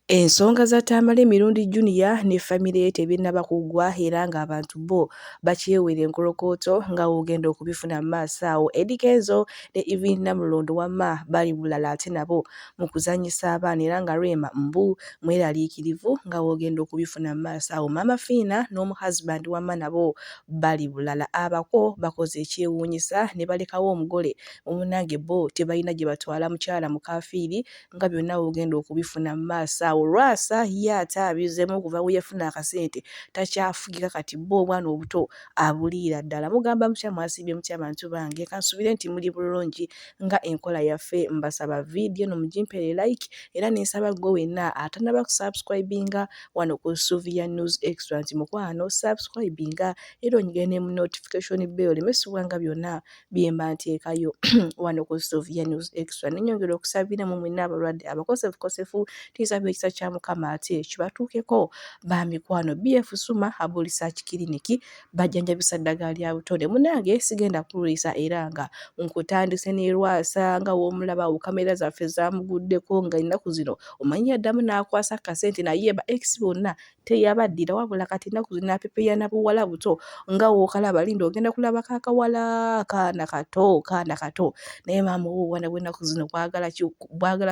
Ensonga za Tamale Mirundi Junior ne famire ye tebinnaba kuggwa era ng'abantu bo bakyewera enkolokooto nga w'ogenda okubifuna mu maaso awo. Eddy Kenzo ne Evelyn Namulondo wamma bali bulala ate nabo mu kuzanyisa abaana era nga Rema mbu mweraliikirivu nga w'ogenda okubifuna mu maaso awo. Mama Fiina n'omu husband wamma nabo bali bulala. Abako bakoze ekyewuunyisa ne balekawo omugole omunnange bo tebalina gye batwala mukyala mu kaafiiri nga byonna w'ogenda okubifuna mu maaso awo. Lwasa ye ate abizzemu okuva we yafuna akasente takyafugika kati bo obwana obuto abuliira ddala. Mugamba mutya mwasiibye mutya bantu bange, kansubire nti muli bulungi nga enkola yaffe. Mbasaba vidiyo no mugimpere like era nensaba gwe wenna atanaba kusubscribinga wano ku Sylvia News Extra nti mukwano subscribinga era onyige mu notification bell lemesibwanga byonna bye mba nteekayo wano ku Sylvia News Extra. Nenyongera okusabira mu mwenna abalwadde abakosefu tinsaba ekisa kya Mukama ate kibatuukeko ba mikwano. BF Suma Herbal Research Clinic bajjanjabisa ddagala lya butonde. Munnange sigenda kuliisa era nga nkutandise ne Lwasa nga w'omulaba wo kamera zaffe zamuguddeko nga ennaku zino omanyi yaddamu n'akwasa akasente naye ba ex bonna teyabaddira wabula kati ennaku zino apepeya na buwala buto nga w'okalaba linda ogenda kulabako akawala kaana kato naye maama wo obwana bw'ennaku zino bwagala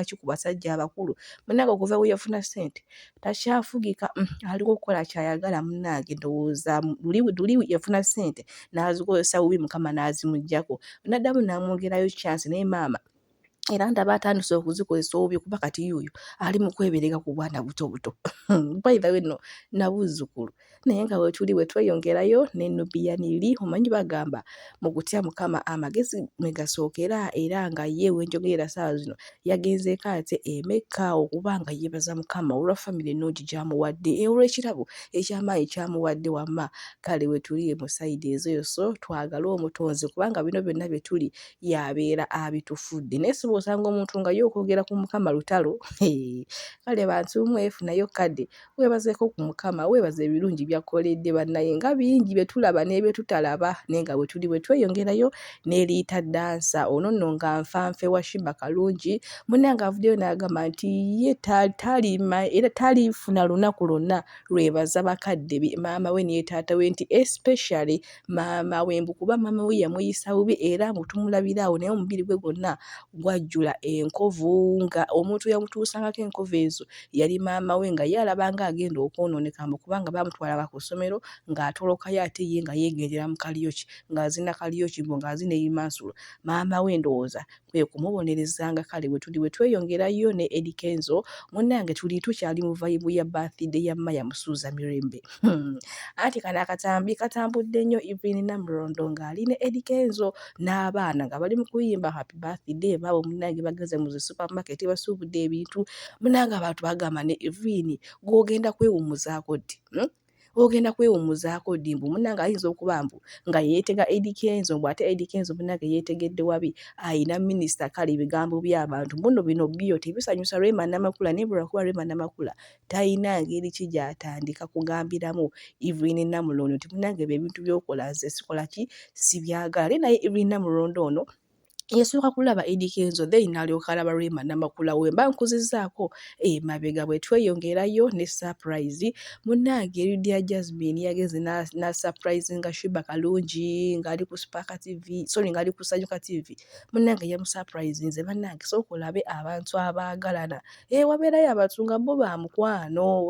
ki ku basajja abakulu. Munnange okuva we yafuna ssente takyafugika, aliwo okukola kyayagala. Munnange ndowooza luli yafuna ssente n'azikozesa bubi Mukama n'azimuggyako n'addamu n'amwongerayo chance naye maama era ndaba atandise okuzikozesa obubi kuba kati yuuyo ali mu kwebereka ku bwana buto by the way no nabuzzukulu naye nga wetuli bwe tweyongerayo ne Nubiyaniri omanyi bagamba mu kutya Mukama amagezi mwe gasookera era nga ye wenjogerera saawa zino yagenzeeko ate emeka okuba nga yeebaza Mukama olwa famire ennungi gy'amuwadde olw'ekirabo eky'amaanyi kyamuwadde wamma. Kale wetuli mu sayidi ezo so twagala omutonzi kubanga bino byonna bye tuli yabeera abitufudde. Naye si bw'osanga omuntu nga y'okwogera ku Mukama lutalo kale bantu mmwe efunayo kadde weebazeeko ku Mukama, weebaza ebirungi by'akoledde bannaye nga bingi bye tulaba n'ebye tutalaba. Naye nga bwe tuli bwe tweyongerayo n'eriita dansa ono nno nga nfanfe wa Shimba Kalungi munnange avuddeyo n'agamba nti ye talima era talifuna lunaku lwonna lwebaza bakadde be maama we ne taata we nti especially maama we mbu kuba maama we yamuyisa bubi era mutumulabira awo naye omubiri gwe gwonna gwajjula enkovu nga omuntu yamutuusangako enkovu ezo yali maama we nga ye alabanga agenda okwonooneka mbu kubanga bamutwalanga ku ssomero ng'atolokayo ate ye nga yeegendera mu kalyoki ng'azina kalyoki mbu ng'azina ebimansulo. Maama we ndowooza kwe kumubonerezanga. Kale bwe tuli bwe tweyongerayo ne Eddy Kenzo munnange tuli tukyali mu vibe ya birthday ya Maya Musuuza Mirembe anti kano akatambi katambudde nnyo. Evelyn Namulondo ng'ali ne Eddy Kenzo n'abaana nga bali mu kuyimba happy birthday baabo munnange bageze mu zi supermarket basuubudde ebintu munnange abantu bagamba ne Evelyn gw'ogenda kwewummuzaako ddi ogenda kwewummuzaako ddi mbu munnange ayinza okuba mbu nga yeetega Eddy Kenzo mbu ate Eddy Kenzo munnange yeetegedde wabi ayina minisita. Kale ebigambo by'abantu muno bino byo tebisanyusa Rema Namakula naye bwe lwakuba Rema Namakula talina ngeri ki gy'atandika kugambiramu Evelyn Namulondo nti munnange ebintu by'okola nze sikola ki sibyagala. Naye Evelyn Namulondo ono yasooka kulaba Eddy Kenzo then n'alyoka alaba Rema Namakula we mba nkuzizzaako mabega bwe tweyongerayo ne surprise munnange Lydia Jasmine yagenze na surprise nga Shimba Kalungi ng'ali ku Spark TV ng'ali ku Sanyuka TV munnange yamusurprise nze bannange sooka olabe abantu abaagalana wabeerayo abantu nga bo ba mukwano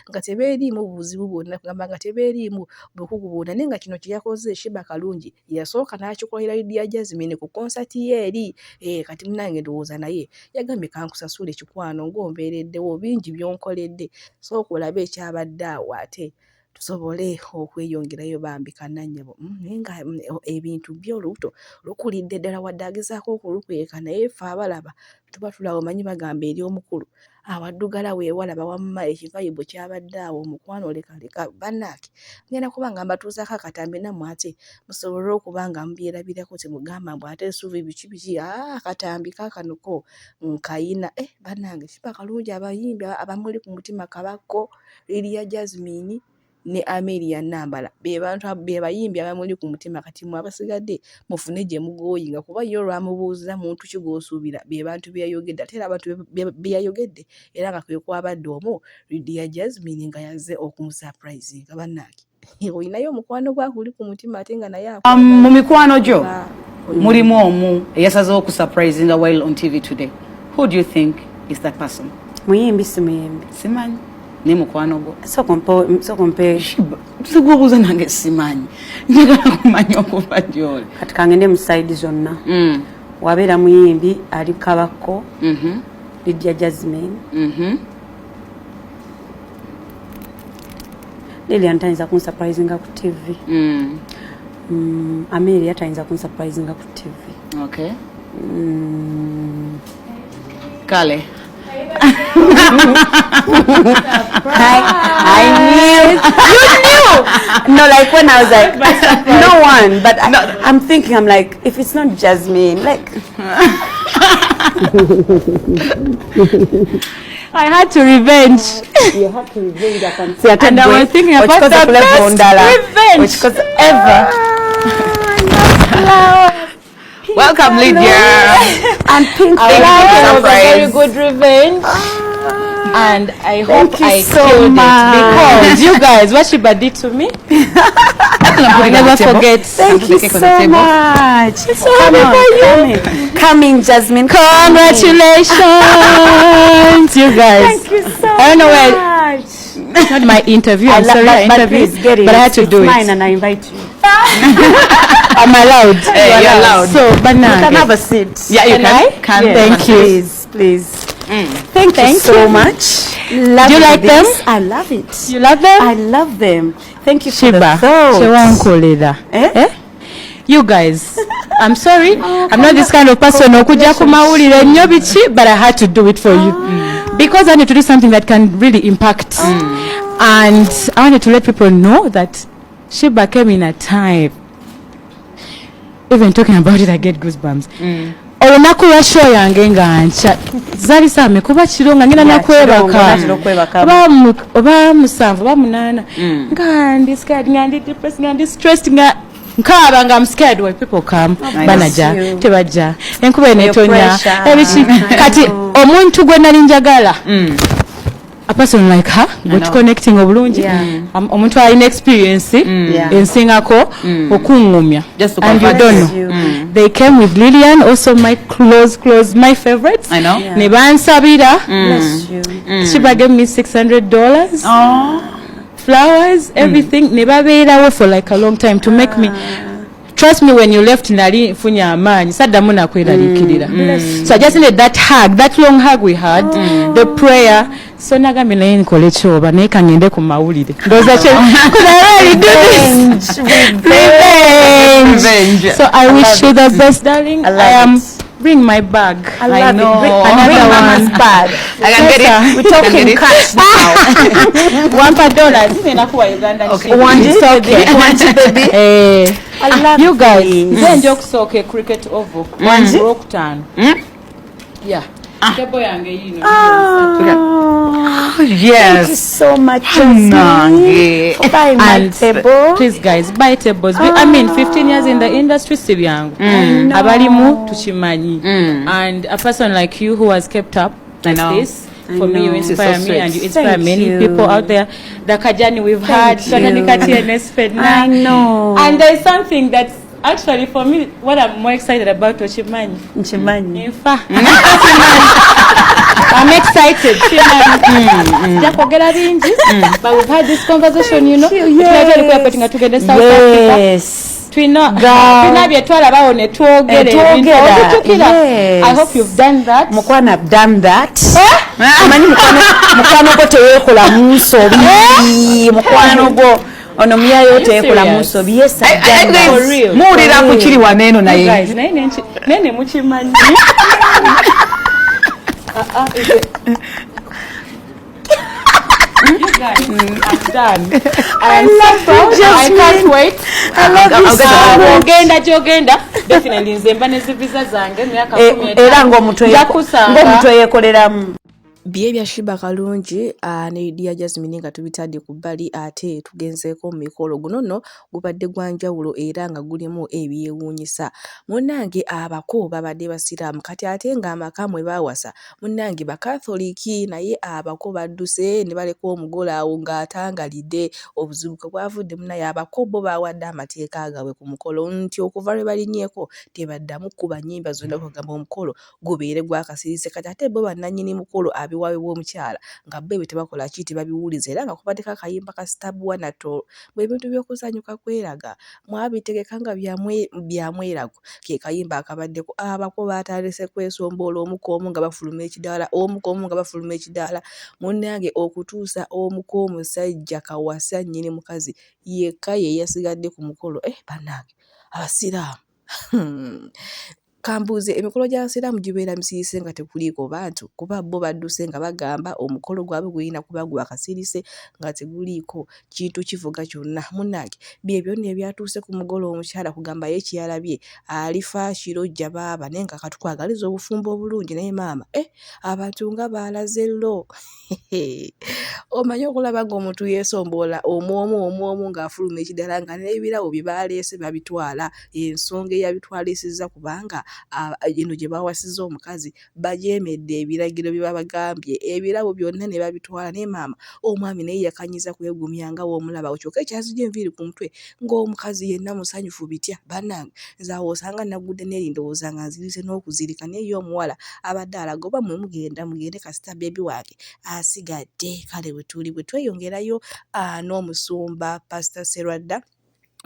nga tebeeriimu buzibu bwonna kugamba nga tebeeriimu bukugu bwonna naye nga kino kye yakoze Shimba Kalungi yasooka n'akikolera Lydia Jasmine ku konsati ye eri kati munnange ndowooza naye yagambye kankusasule kikwano ng'ombeereddewo bingi by'onkoledde sooka olabe ekyabadde awo ate tusobole okweyongerayo bambi kannannyabo naye nga ebintu by'olubuto lukulidde ddala wadde agezaako okulukweka naye ffe abalaba tuba tulaba omanyi bagamba eri omukulu awaddugala weewalaba wamma ekivayibu kyabadde awo omukwano lekaleka bannange ngenda kuba nga mbatuuzaako akatambi nammwe ate musobole okuba nga mubyerabirako temugamba mbu ate suubi biki akatambi kaakanuko nkayina bannange Shimba Kalungi abayimbi abamuli ku mutima kabako Lydia Jasmine ne Amelia Nambala be bantu be bayimbi abamuli ku mutima kati mu abasigadde mufune gye mugooyinga kuba yo lwamubuuza muntu kigoosuubira be bantu byayogedde ate abantu byayogedde era nga kwe kwabadde omu Lydia Jasmine nga yaze okumusurprise nga bannange oyinayo omukwano gwakuli ku mutima ate nga naye mu mikwano gyo mulimu omu eyasazeewo okusurprisinga while on TV today. Who do you think is that person? Muyimbi simanyi ne mukwano gwo so kompe tugubuza nange simanyi njagala kumanya okuva gy'oli kati kangende mu side zonna wabeera muyimbi ali kabako Lydia Jasmine Lilian tayinza kunsurprisinga ku TV Amelia tayinza kunsurprisinga ku TV. Okay. Kale I knew. You knew. No, like when I was like, no one. But I'm thinking, I'm like, if it's not Jasmine, like. I had to revenge. You had to revenge. I can see. And I was thinking about the best revenge. Which was ever. Welcome, Lydia. And pink flower was a very good revenge. And I hope I killed it because you guys, what Shiba did to me, I never forget. Thank you so much. So happy for you. Coming, Jasmine. Congratulations, you guys. Thank you so much. I don't know where. It's not my interview. I'm sorry, I interviewed, but I had to do it. Mine, and I invite you. I'm allowed. You're allowed. So, banana. You can have a seat. Yeah, you can. Thank you. Please. Thank you so much. Do you like them? I love it. You love them? I love them. Thank you for Shiba. the thought. Eh? You guys, I'm sorry. I'm not this kind of person who could just come out but I had to do it for you. Because I need to do something that can really impact. And I wanted to let people know that Shiba came in a time. Even talking about it, I get goosebumps. Olunaku lwa show yange nga ncha zali same kuba kironga ngina nakwebaka oba musanvu oba munana nga ndi scared nga ndi depressed nga ndi stressed nga nkaba nga I'm scared when people come banaja tebaja enkuba enetonya ebichi kati omuntu gwe nali njagala a person like her good connecting obulungi omuntu alina experience ensingako okungumya and you don't know they came with Lillian, also my close my favorites. I know. Ne bansabira. Bless you. She gave me $600. Flowers, everything. Ne babeerawo for like a long time to make me. Trust me, when you left nali funya amani saddamu nakweralikirira. So I just needed that hug, that long hug we had, the prayer. So nagambe naye nkole kyoba naye kangende ku mawulire ndoza kye could I really do this? Revenge. So I wish you the best, darling. I am bring my bag. I know. Another Mama's bag. I can get it. We're talking cash now. $1 inakuwa Uganda. Okay. Want it, baby? I love you guys. Then jokes okay. Cricket oval. One broke turn. Yeah. Table yange yino. Yes. Thank you so much, for buying my table. Please, guys, buy tables. I mean, 15 years in the industry, sibyangu. Abalimu tuchimanyi. And a person like you who has kept up like this. For me, you inspire me, and you inspire many people out there. The kajani we've had, I know. And there's something that's actually for me what I'm more excited about Chimani. Chimani. I'm excited. But we've had this conversation, you know. Yes. I hope you've done that. Mukwana have done that. Mukwana go teyekola musobi. Mukwana go onomya yote yekola musobi. Yes, I done that. For real. Muulira kuchiri waneno na yeye. Guys, nene muchimanyi. You guys, I'm done. I'm so proud. I can't wait. I love you so Jogenda. Definitely nzemba nezivisa zange myaka 10. Era ng'omutwe yekoleramu. Bye byashiba kalungi ne Dia Jasmine nga tubitadde ku bbali ate tugenzeeko mu mikolo guno nno gubadde gwa njawulo era nga gulimu ebyewuunyisa. Munnange abako babadde basiraamu kati ate ng'amaka mwe baawasa munnange bakatholiki naye abako badduse ne baleka omugole awo ng'atangalidde obuzibu kwe bwavudde munnaye abako bo baawadde amateeka gaabwe ku mukolo nti okuva lwe balinnyeko tebaddamu kuba nnyimba zonna kugamba omukolo gubeere gwakasirise kati ate bo bannannyini mukolo abiwaabwe bw'omukyala nga bo ebyo tebakola ki tebabiwuliza era nga kubaddeko akayimba ka sitabu wanato bwe bintu by'okuzannyuka kweraga mwabitegeka nga byamwerago ke kayimba akabaddeko abako baatandise kwesomboola omukomu nga bafuluma ekidaala omukomu nga bafuluma ekidaala munnange okutuusa omusajja kawasa nnyini mukazi yekka ye yasigadde ku mukolo bannange abasiraamu kambuuze emikolo gy'abasiraamu gibeera misirise nga tekuliiko bantu kuba bo badduse nga bagamba omukolo gwabwe gulina kuba gwakasirise nga teguliiko kintu kivuga kyonna munnange bye byonna ebyatuuse ku mugole omukyala kugamba ye kyalabye alifa kirojja baaba naye nga katukwagaliza obufumbo obulungi naye maama abantu nga baalaze lo omanyi okulaba ng'omuntu yeesomboola omwomu ng'afuluma ekidala nga n'ebirawo bye baaleese babitwala ensonga eyabitwalisizza kubanga eno gye bawasiza omukazi bajeemedde ebiragiro bye babagambye ebirabo byonna ne babitwala naye maama omwami naye yakanyiza kwegumya nga w'omulaba kyokka ekyazijja enviiri ku mutwe ng'omukazi yenna musanyufu bitya bannange nze awo osanga nagudde n'erindowooza nga nzirise n'okuzirika naye ye omuwala abadde alaga oba mwe mugende kasita beebi wange asigadde kale bwe tuli bwe tweyongerayo n'omusumba Pastor Serwadda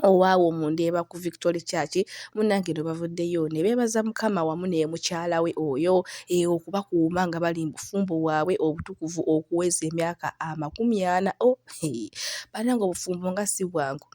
owaawo mu Ndeeba ku Victory Church munnange ndo bavuddeyo ne beebaza Mukama wamu ne mukyala we oyo okubakuuma nga bali mu bufumbo bwabwe obutukuvu okuweza emyaka 40 bannange obufumbo nga si bwangu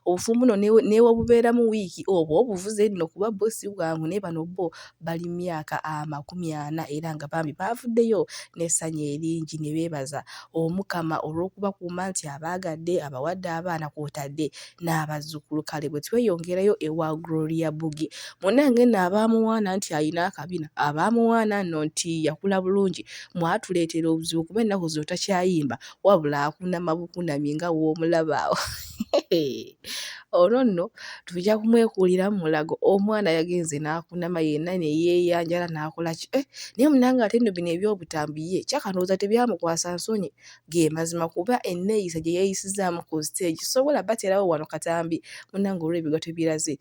obufumbo no newe bubeeramu wiiki obwo obuvuze nno kuba bo si bwangu naye bano bo bali myaka 40 era nga bambi bavuddeyo n'essanyu eringi ne beebaza Omukama olw'okubakuuma nti abaagadde abawadde abaana kw'otadde n'abazzukulu kale bwe tweyongerayo ewa Gloria Bugi munnange nno abaamuwaana nti alina akabina abaamuwaana nno nti yakula bulungi mwatuleetera obuzibu kuba ennaku zino takyayimba wabula akunama bukunami nga w'omulabaawo olwo nno tujja kumwekuulira mu mulago omwana yagenze n'akunama yenna ne yeeyanjala n'akola ki naye munnange ate nno bino ebyobutambiye kyakanooza tebyamukwasa nsonyi ge mazima kuba enneeyisa gye yeeyisizaamu ku stage sobola baterawo wano katambi munnange olw'ebigo tebiraze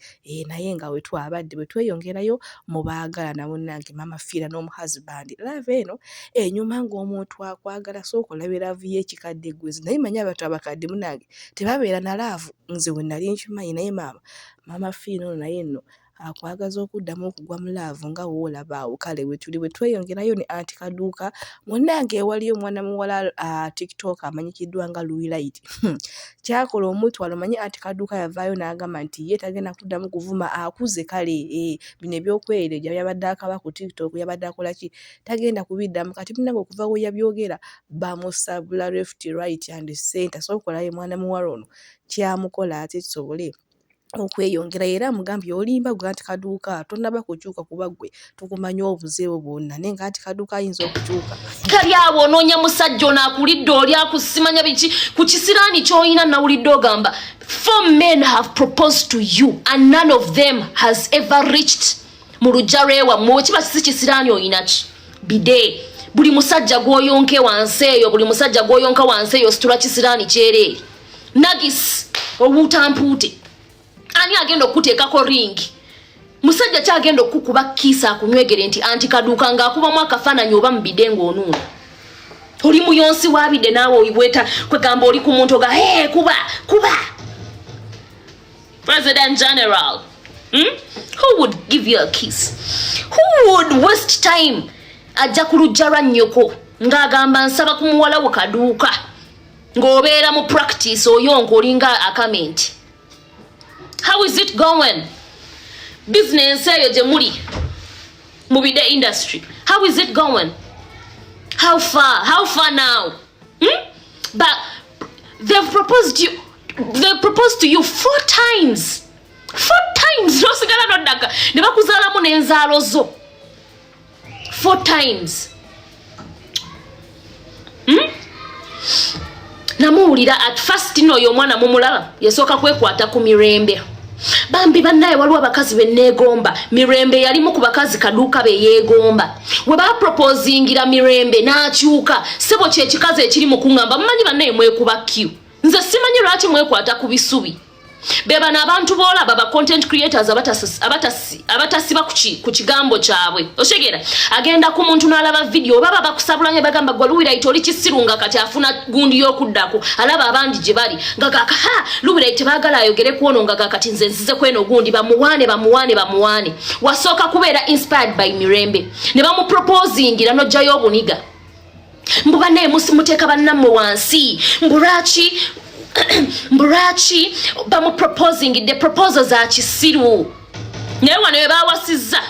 naye nga we twabadde bwe tweyongerayo mu baagalana munnange mama Fiira n'omuhazibandi laavu eno enyuma ng'omuntu akwagala sooka olabe laavu y'ekikadde eggwezi naye manyi abantu abakadde munnange tebabeera na laavu nze we nali nkimanyi naye mama Fiira ono naye nno akwagaza okuddamu okugwa mu laavu nga woolabaawo kale bwe tuli bwe tweyongerayo ne Anti Kaduuka munnange ewaliyo omwana muwala TikTok amanyikiddwa nga Luwilight kyakola omutwalo manyi Anti Kaduuka yavaayo n'agamba nti ye tagenda kuddamu kuvuma akuze kale bino ebyokwereja byabadde akaba ku TikTok yabadde akola ki tagenda kubiddamu kati munnange okuva we yabyogera bamusabula left right and center sokolayo mwana muwala ono kyamukola ate kisobole okweyongera era mugambye olimba gwe Anti Kaduuka tonnaba kukyuka kuba gwe tukumanyi obuzeewo bwonna naye nga Anti Kaduuka ayinza okukyuka kali abo onoonya musajja ono akulidde oli akusimanya biki ku kisiraani ky'olina nawulidde ogamba 4 men have proposed to you and none of them has ever reached mu lujja lwewammwe wekiba kisi kisiraani oyinaki bide buli musajja gw'oyonke wansi eyo buli musajja gw'oyonka wansi eyo situla kisiraani kyereere nagis obutampuute ani agenda okuteekako ringi musajja kyagenda okukuba kiisa akunywegere nti Anti Kaduuka ng'akubamu akafaananyi oba mubide ng'onuuna oli muyonsi wabide naawe oyibweta kwegamba oli ku muntu oga kuba President General who would give you a kiss who would waste time ajja ku lujja lwa nnyoko ng'agamba nsaba ku muwala we Kaduuka ng'obeera mu practice oyonka olinga akamenti. How is it going? Business eyo gye muli mu bide industry. How is it going? How far now? But they've proposed to you 4 times. 4 times. Nosigala nodaka. Ne bakuzaalamu n'enzaalo zo. 4 times. namuwulira at first n'oyo omwana mumulaba yasooka kwekwata ku mirembe. Bambi bannaye waliwo abakazi benneegomba. Mirembe yalimu ku bakazi kaduuka be yeegomba. We baproposingira mirembe n'akyuka. Sebo kyekikazi ekiri mu kuŋŋamba mumanyi bannaye mwekuba kyu. Nze simanyi lwaki mwekwata ku bisubi. Beba n'abantu boolaba ba content creators abatasiba ku kigambo kyabwe. Oshegera agenda ku muntu n'alaba video baba bakusabulanye bagamba gwe Luwirayiti oli kisirunga kati afuna gundi y'okuddako alaba abandi gye bali ngagaka ha Luwirayiti baagala ayogere kwono ngagaka kati nze nzize kweno gundi bamuwaane wasooka kubeera inspired by Mirembe ne bamuproposingira n'ojjayo obuniga mbuba naye musimuteeka bannammwe wansi mburachi bamu proposing the proposals za kisiru naye wano we bawasizza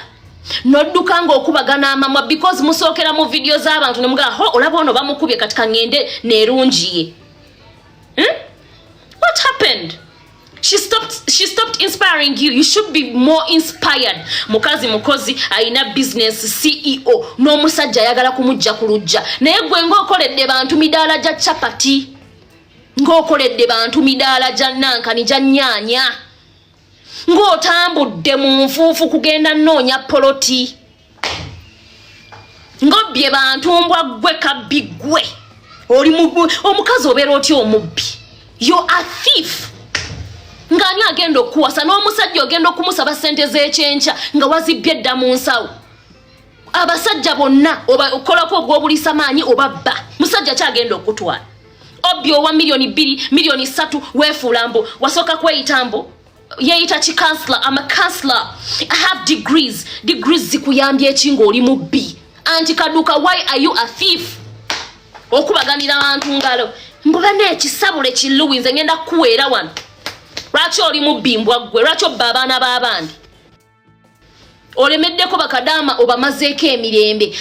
nodduka ng'okubagana amamwa because musookera mu video z'abantu ne mugaa ho olaba ono bamukubye katika ngende nerungiye. What happened? She stopped inspiring you. You should be more inspired. Mukozi aina business CEO n'omusajja ayagala kumujja ku lujja naye gwe ng'okoledde bantu midaala gya chapati ng'okoledde bantu midaala gya nankani gya nnyaanya ng'otambudde mu nfuufu kugenda nnoonya poloti ng'obbye bantu mbwa ggwe kabbi ggwe omukazi obeera otya omubbi. You're a thief. Ng'ani agenda okuwasa n'omusajja ogenda okumusaba ssente z'ekyenkya nga wazibbye edda mu nsawo. Abasajja bonna oba okolako ogw'obulisa maanyi oba bba musajja kyagenda okutwala. Obyo wa milioni 2 milioni 3 wefulambo wasoka kweyitambo yeita chi counselor. I'm a counselor. I have degrees zikuyambye ekingo oli mubbi anti kaduka. Why are you a thief? Okubaganira abantu ngalo mbuba n'ekisabule kiluwinze ngenda kuweera wano lwaki oli mubbi mbwa ggwe lwaki obba abaana b'abandi olemeddeko bakadaama obamazeeko emirembe.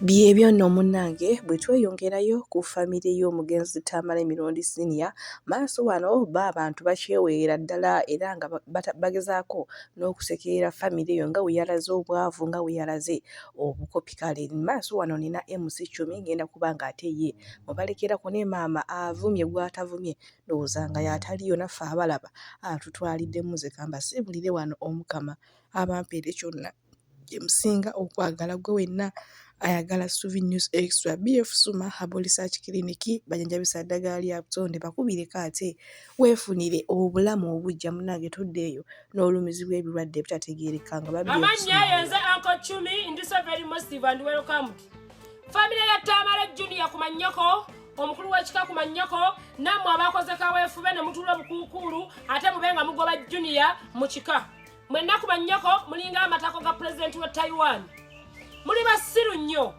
Byebyo nno munnange bwe tweyongerayo ku famire y'omugenzi Tamala Emirundi Senior maaso wano abantu bakyeweera ddala era nga bagezaako n'okusekerera famire eyo nga we yalaze obwavu nga we yalaze obukopi kale. Maaso wano nina MC Chumi ngenda kuba nga ate ye mubalekerako ne maama avumye gw'atavumye ndowooza nga y'ataliyo naffe abalaba atutwalidde muzika mbasibulire wano omukama abampeere kyonna gye musinga okwagala gwe wenna ayagala Suvi News Extra BF Suma Herbal Research Clinic bajanjabisa ddagala lya butonde bakubireko ate weefunire obulamu obujja munange tuddeeyo n'olumizi bw'ebirwadde ebitategeereka nga babbi amanya yenze Uncle Chumi ndiso very positive and welcome. Family ya Tamala Junior kumanyako omukulu w'ekika kumanyako nammwe abakoze kaweefube ne mutuula bukuukulu ate mubenga mugoba Junior mu kika mwenna kumanyako mulinga amatako ga president wa Taiwan. Muli basiru nnyo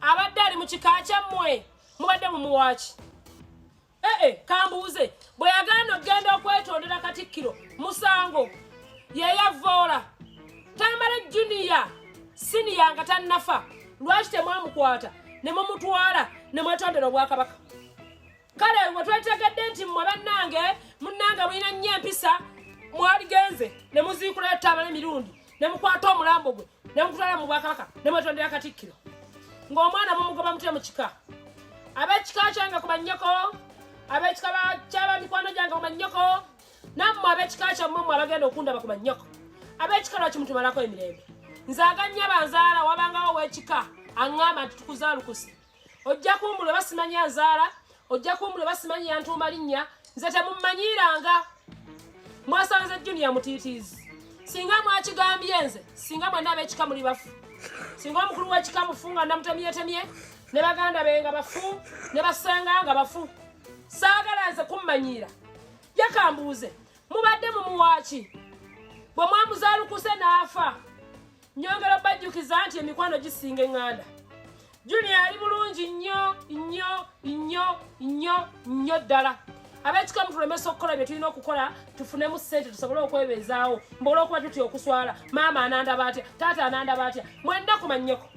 abadde ali mu kika kyammwe mubadde mu muwaaki. Kambuuze bwe yagaana okgenda okwetondera Katikkiro musango yeyavoola Tamala Junior Senior nga tannafa lwaki temwamukwata ne mumutwala ne mwetondera Obwakabaka. Kale bwe twetegedde nti mmwe bannange munnange mulina nnyo empisa mwaligenze ne muziikula Tamala Emirundi ne mukwata omulambo gwe ne mukutwala mu Bwakabaka ne mwetondera Katikkiro ng'omwana mumugoba mutya mu kika. Ab'ekika kyange kumanyako ab'ekika ky'abamikwano gyange kumanyako nammwe ab'ekika kyammwe mmwe abagenda okundaba kumanyako. Ab'ekika lwaki mutumalako emirembe. Nze aganya banzaala wabangawo w'ekika aŋŋamba nti tukuzaalukuse ojja kumbulwe basimanyi anzaala ojja kumbulwe basimanyi yantuuma linnya nze temummanyiiranga. Mwasanze Junior mutiitiizi singa mwakigambye nze singa mwenna ab'ekika muli bafu singa omukulu w'ekika mufunga namutemyetemye ne baganda be nga bafu ne basenga nga bafu saagala nze kummanyiira. Yakambuuze mubadde mu muwaaki bwe mwamuzaalukuse n'afa nyongera bajjukiza nti emikwano gisinga eŋŋanda. Junior ali bulungi nnyo ddala. Ab'ekika mutulemesa okukola bye tulina okukola tufunemu ssente tusobole okwebeezaawo mbola okuba tutya okuswala maama anandaba atya taata anandaba atya mwenna kumanyeko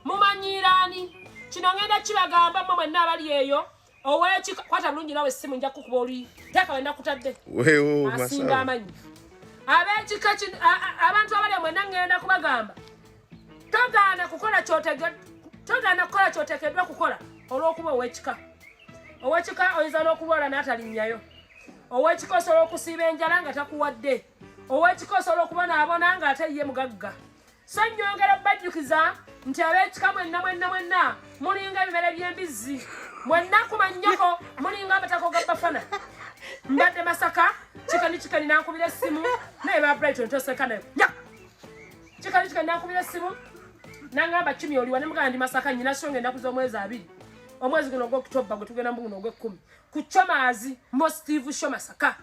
mumanyiiraani. Kino ngenda kibagamba mmwe mwenna abali eyo ow'ekika kwata bulungi nawe essimu nja kukuba oli teeka wenda kutadde asinga amanyi. Ab'ekika abantu abali mwenna ngenda kubagamba togaana kukola kyotegeddwa kukola olw'okuba ow'ekika. owekika oyinza n'okulwala n'atalinnyayo owekika osobola okusiiba enjala nga takuwadde owekika osobola okubonaabona nga ate ye mugagga so nnyongera bajjukiza nti ab'ekika mwenna mulinga ebimere by'embizzi mwenna kuba nnyoko mulinga amatako ga bafana mbadde Masaka kikani nankubira essimu naye ba Brighton toseka nayo kikani nankubira essimu nangamba Kimi oli wane mugandi Masaka nyina songa ennaku z'omwezi 2 omwezi guno gw'Oktoba gwe tugenda mbuguno ogw'Ekumi ku Chomaazi mo Steve Show Masaka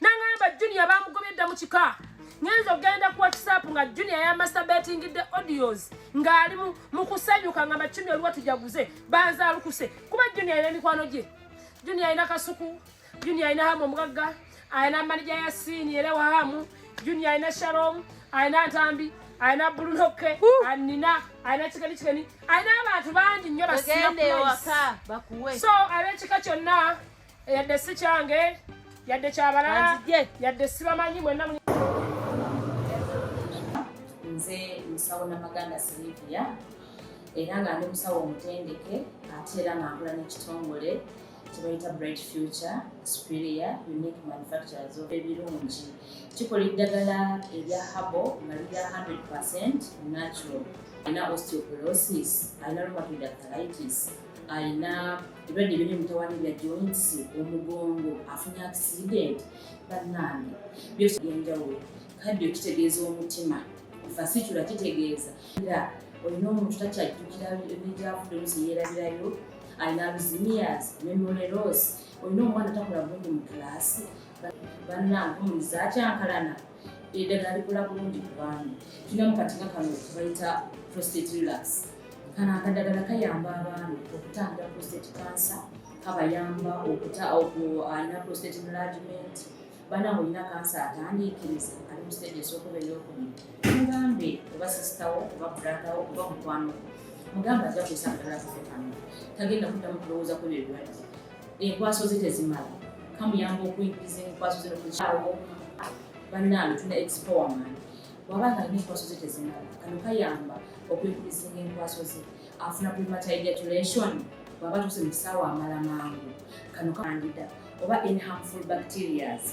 nangamba Junior bamugobedda mu kika ngenzo ogenda ku WhatsApp nga Junior yamasturbating the audios ng'ali mu kusanyuka ngamba Kimi oli watujaguze banza alukuse kuba Junior alina mikwano gye Junior alina Kasuku Junior alina Hamu omugagga alina manager ya Sini era wahamu Junior alina Shalom alina Ntambi alina Bulunoke alina kikani alina abantu bangi nnyo basiba so ab'ekika kyonna yadde si kyange yadde kyabalala yadde sibamanyi mwenna nze musawo Namaganda Sylvia era nga ndi musawo omutendeke ate era nga nkola n'ekitongole kibayita Bright Future Superior Unique Manufacturers of ebirungi kikola eddagala erya habo nga lirya 100% natural. Alina osteoporosis, alina rheumatoid arthritis, alina ebirwadde biri mutawaana bya joints, omugongo, afunye accident, bannange byose byenjawulo. Kaddio kitegeeza omutima fasitula kitegeeza era olina omuntu takyajjukira ebyafudde oluusi yeerabirayo alina alzheimer's, memory loss, olina omwana takola bulungi mu kilaasi bannange omuliza akyankalana eddagala likola bulungi ku baana tulina mu katinga kano bayita prostate relax kano akadagala kayamba abaana okutangira prostate cancer kabayamba alina prostate enlargement bannange olina kansa atandiikiriza ali mu stage esookuba ey'okubiri mugambe oba sisitawo oba bratawo oba mukwano mugamba ajja kusa akadala kafe kano tagenda kuddamu kulowooza ku ebirwadde enkwaso ze tezimala kamuyamba okuyingiza enkwaso ze nokukyawo bannange tuna expowerman wabanga alina enkwaso ze tezimala kano kayamba okuyingiza enkwaso ze afuna premature ejaculation bwaba tuse mu kisaawa amala mangu kano kandida oba any harmful bacterias